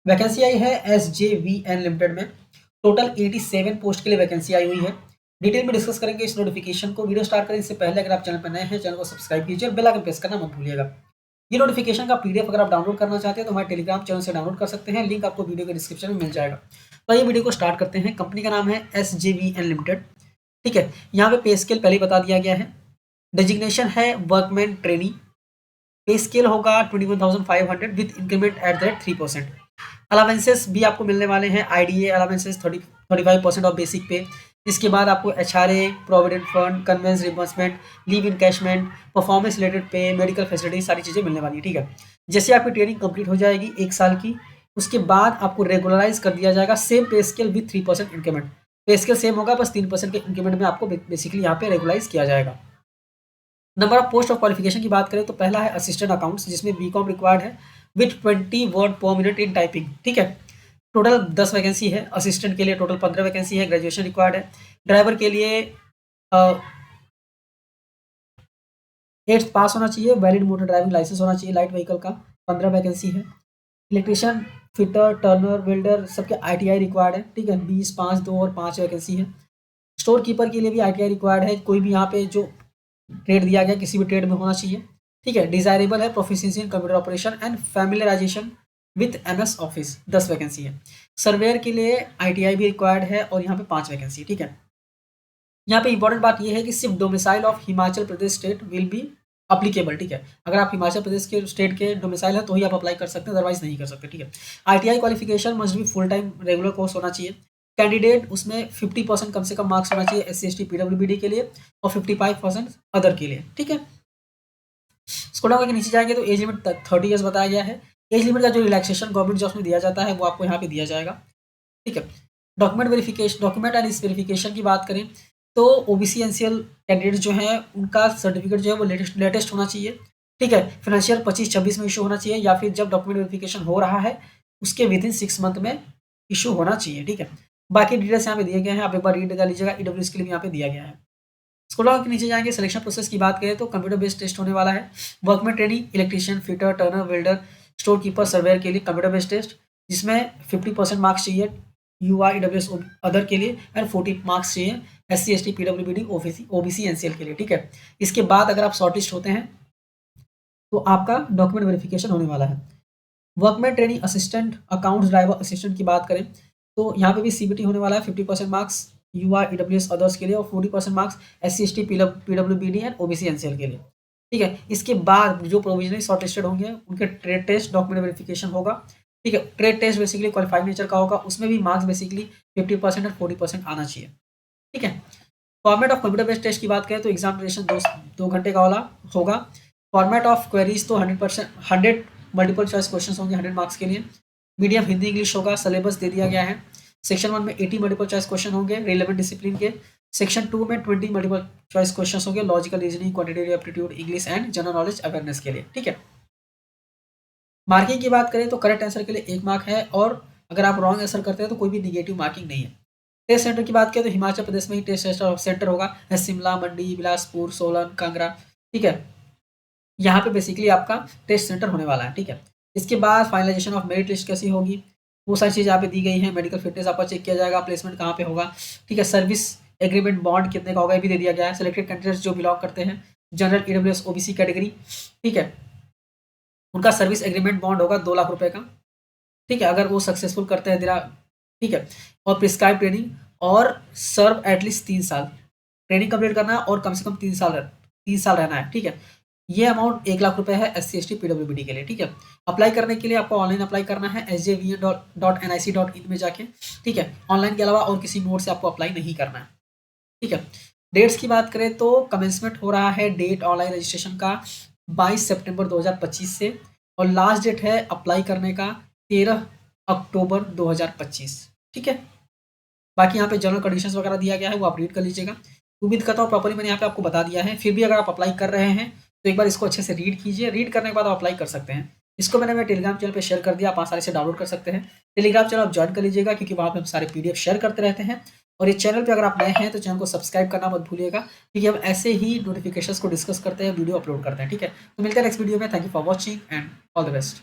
Vacancy आई है SJVN limited में। Total 87 post के लिए वैकेंसी आई हुई है। डिटेल में डिस्कस करेंगे इस नोटिफिकेशन को। वीडियो स्टार्ट करें इससे पहले अगर आप चैनल पर नए हैं, चैनल को सब्सक्राइब कीजिए और बेल आइकन प्रेस करना मत भूलिएगा। ये नोटिफिकेशन का पीडीएफ अगर आप डाउनलोड करना चाहते हैं तो हमारे टेलीग्राम चैनल से डाउनलोड कर सकते हैं, लिंक आपको वीडियो के डिस्क्रिप्शन में मिल जाएगा। तो ये वीडियो को स्टार्ट करते हैं। कंपनी का नाम है SJVN लिमिटेड। ठीक है, यहाँ पे पे स्केल पहले ही बता दिया गया है। डेजिग्नेशन है वर्कमैन ट्रेनी। पे स्केल होगा 21,500 with increment at the rate 3%। Allowances भी आपको मिलने वाले हैं। IDA अलावेंसेस 35% ऑफ बेसिक पे। इसके बाद आपको HRA, provident fund, conveyance reimbursement, leave encashment, performance related pay, medical facility, सारी चीज़ें मिलने वाली है। ठीक है, जैसे आपकी ट्रेनिंग कंप्लीट हो जाएगी 1 साल की, उसके बाद आपको रेगुलराइज कर दिया जाएगा सेम पे स्केल विद 3% इंक्रीमेंट। पे स्केल सेम होगा, बस 3% के इंक्रीमेंट में आपको बेसिकली यहाँ पे रेगुलाइज किया जाएगा। Number of post of qualification की बात करें तो पहला है असिस्टेंट अकाउंट्स, जिसमें BCom रिक्वायर्ड है विथ 20 वर्ड पर मिनट इन टाइपिंग। ठीक है, टोटल 10 वैकेंसी है। असिस्टेंट के लिए टोटल 15 वैकेंसी है। ग्रेजुएशन रिक्वायर्ड है। ड्राइवर के लिए 8th पास होना चाहिए। वैलिड मोटर ड्राइविंग लाइसेंस होना चाहिए लाइट व्हीकल का। 15 वैकेंसी है। इलेक्ट्रिशियन, फिटर, टर्नर, वेल्डर सबके ITI रिक्वायर्ड है। ठीक है, 20, 5, 2 और 5 वैकेंसी है। स्टोर कीपर के लिए भी ITI रिक्वायर्ड है। कोई भी यहाँ पे जो ट्रेड दिया गया किसी भी ट्रेड में होना चाहिए। ठीक है, डिजायरेबल है proficiency in computer operation and familiarisation with MS office. 10 vacancy है। सर्वेयर के लिए ITI भी रिक्वायर्ड है और यहाँ पे 5 वैकेंसी। ठीक है, यहाँ पे इंपॉर्टेंट बात यह है कि सिर्फ domicile of Himachal Pradesh state will be applicable. ठीक है, अगर आप हिमाचल प्रदेश के स्टेट के डोमिसाइल है तो ही आप अप्लाई कर सकते हैं, अदरवाइज नहीं कर सकते। ठीक है, ITI qualification must be full time regular course होना चाहिए। कैंडिडेट उसमें 50% कम से कम मार्क्स होना चाहिए SC ST PWBD के लिए और 55% अदर के लिए। ठीक है, स्कूल के नीचे जाएंगे तो एज लिमिट 30 ईयर्स बताया गया है। एज लिमिट का जो रिलैक्सेशन गवर्नमेंट जॉब्स में दिया जाता है वो आपको यहाँ पे दिया जाएगा। ठीक है, डॉक्यूमेंट वेरिफिकेशन, डॉक्यूमेंट एंड इस वेरिफिकेशन की बात करें तो OBC NCL कैंडिडेट जो हैं उनका सर्टिफिकेट जो है वो लेटेस्ट होना चाहिए। ठीक है, फाइनेंशियल 25-26 में इशू होना चाहिए या फिर जब डॉक्यूमेंट वेरिफिकेशन हो रहा है उसके विदिन 6 मंथ में इशू होना चाहिए। ठीक है, बाकी डिटेल्स यहाँ पे दिए गए हैं, आप एक बार रीड कर लीजिएगा। EWS के लिए भी यहाँ पे दिया गया है। स्कूल के नीचे जाएंगे, सिलेक्शन प्रोसेस की बात करें तो कंप्यूटर बेस्ड टेस्ट होने वाला है। Workman training, electrician, fitter, Turner, welder, store keeper, surveyor के लिए कंप्यूटर बेस्ड टेस्ट, जिसमें 50% मार्क्स चाहिए UI EWS अदर के लिए एंड 40 मार्क्स चाहिए SC ST PWBD OBC NCL के लिए। ठीक है, इसके बाद अगर आप शॉर्टलिस्ट होते हैं तो आपका डॉक्यूमेंट वेरिफिकेशन होने वाला है। Workman training assistant, accounts driver assistant की बात करें तो यहाँ पे भी CBT होने वाला है। 50% मार्क्स UI EWS अदर्स के लिए और 40% marks SC ST PWBD and OBC NCL के लिए। ठीक है, इसके बाद जो प्रोविजनली शॉर्टलिस्टेड होंगे उनके ट्रेड टेस्ट, डॉक्यूमेंट वेरिफिकेशन होगा। ठीक है, trade test basically qualified nature का होगा, उसमें भी मार्क्स बेसिकली 50% और 40% आना चाहिए। ठीक है, format of computer based test की बात करें तो एग्जाम ड्यूरेशन 2 घंटे का वाला होगा। फॉर्मेट ऑफ क्वेरीज तो 100 मल्टीपल चॉइस क्वेश्चन होंगे 100 मार्क्स के लिए। मीडियम हिंदी इंग्लिश होगा। सिलेबस दे दिया गया है। सेक्शन 1 में 80 मल्टीपल चॉइस क्वेश्चन होंगे रिलेवेंट डिसिप्लिन के। सेक्शन 2 में 20 मल्टीपल चॉइस क्वेश्चन होंगे logical reasoning, quantitative aptitude, English and general knowledge awareness के लिए। ठीक है, मार्किंग की बात करें तो करेक्ट आंसर के लिए 1 मार्क है और अगर आप रॉन्ग आंसर करते हैं तो कोई भी निगेटिव मार्किंग नहीं है। टेस्ट सेंटर की बात करें तो हिमाचल प्रदेश में ही टेस्ट सेंटर होगा। शिमला, मंडी, बिलासपुर, सोलन, कांगड़ा। ठीक है, यहाँ पे बेसिकली आपका टेस्ट सेंटर होने वाला है। ठीक है, इसके बाद फाइनलाइजेशन ऑफ मेरिट लिस्ट कैसी होगी वो सारी चीज़ यहाँ पे दी गई है। मेडिकल फिटनेस आपका चेक किया जाएगा। प्लेसमेंट कहाँ पे होगा। ठीक है, सर्विस एग्रीमेंट बॉन्ड कितने का होगा ये भी दे दिया गया है। सिलेक्टेड कैंडिडेट्स जो बिलोंग करते हैं जनरल EWS OBC कैटेगरी, ठीक है, उनका सर्विस एग्रीमेंट बॉन्ड होगा 2 लाख रुपए का। ठीक है, अगर वो सक्सेसफुल करते हैं ठीक है, और प्रिस्क्राइब ट्रेनिंग और सर्व एटलीस्ट 3 साल ट्रेनिंग कंप्लीट करना है और कम से कम 3 साल रहना है। ठीक है, ये अमाउंट 1 लाख रुपए है SC ST PWBD के लिए। ठीक है, अप्लाई करने के लिए आपको ऑनलाइन अप्लाई करना है sjvn.nic.in में जाके। ठीक है, ऑनलाइन के अलावा और किसी मोड से आपको अप्लाई नहीं करना है। ठीक है, डेट्स की बात करें तो कमेंसमेंट हो रहा है डेट ऑनलाइन रजिस्ट्रेशन का 22 सितंबर 2025 से और लास्ट डेट है अप्लाई करने का 13 अक्टूबर 2025। ठीक है, बाकी यहाँ पे जनरल कंडीशंस वगैरह दिया गया है वो आप रीड कर लीजिएगा। उम्मीद करता हूँ प्रॉपर्ली मैंने यहाँ पे आपको बता दिया है। फिर भी अगर आप अप्लाई कर रहे हैं तो एक बार इसको अच्छे से रीड कीजिए। रीड करने के बाद आप अप्लाई कर सकते हैं। इसको मैंने मेरे टेलीग्राम चैनल पे शेयर कर दिया, आप आसानी से डाउनलोड कर सकते हैं। टेलीग्राम चैनल आप ज्वाइन कर लीजिएगा क्योंकि वहाँ पे हम सारे PDF शेयर करते रहते हैं। और ये चैनल पे अगर आप नए हैं तो चैनल को सब्सक्राइब करना मत भूलिएगा क्योंकि हम ऐसे ही नोटिफिकेशंस को डिस्कस करते हैं, वीडियो अपलोड करते हैं। ठीक है, तो मिलते हैं नेक्स्ट वीडियो में। Thank you for watching and all the best.